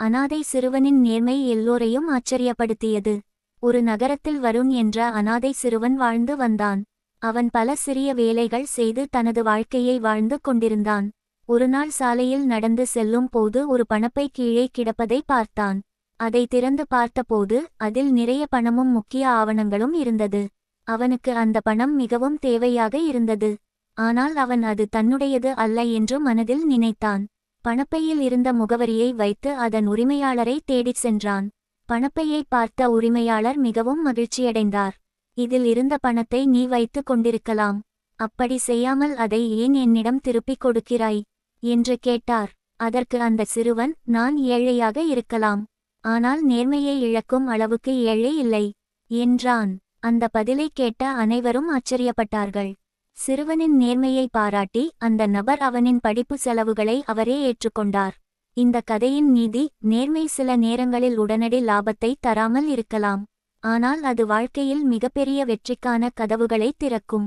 அனாதை சிறுவனின் நேர்மை எல்லோரையும் ஆச்சரியப்படுத்தியது. ஒரு நகரத்தில் வருண் என்ற அனாதை சிறுவன் வாழ்ந்து வந்தான். அவன் பல சிறிய வேலைகள் செய்து தனது வாழ்க்கையை வாழ்ந்து கொண்டிருந்தான். ஒருநாள் சாலையில் நடந்து செல்லும் போது ஒரு பணப்பை கீழே கிடப்பதை பார்த்தான். அதை திறந்து பார்த்தபோது அதில் நிறைய பணமும் முக்கிய ஆவணங்களும் இருந்தது. அவனுக்கு அந்த பணம் மிகவும் தேவையாக இருந்தது. ஆனால் அவன் அது தன்னுடையது அல்ல என்று மனதில் நினைத்தான். பணப்பையில் இருந்த முகவரியை வைத்து அதன் உரிமையாளரை தேடிச் சென்றான். பணப்பையை பார்த்த உரிமையாளர் மிகவும் மகிழ்ச்சியடைந்தார். இதில் இருந்த பணத்தை நீ வைத்து கொண்டிருக்கலாம். அப்படி செய்யாமல் அதை ஏன் என்னிடம் திருப்பிக் கொடுக்கிறாய் என்று கேட்டார். அதற்கு அந்த சிறுவன், நான் ஏழையாக இருக்கலாம், ஆனால் நேர்மையை இழக்கும் அளவுக்கு ஏழை இல்லை என்றான். அந்த பதிலை கேட்ட அனைவரும் ஆச்சரியப்பட்டார்கள். சிறுவனின் நேர்மையை பாராட்டி அந்த நபர் அவனின் படிப்பு செலவுகளை அவரே ஏற்றுக்கொண்டார். இந்த கதையின் நீதி, நேர்மை சில நேரங்களில் உடனடி லாபத்தை தராமல் இருக்கலாம், ஆனால் அது வாழ்க்கையில் மிகப்பெரிய வெற்றிக்கான கதவுகளை திறக்கும்.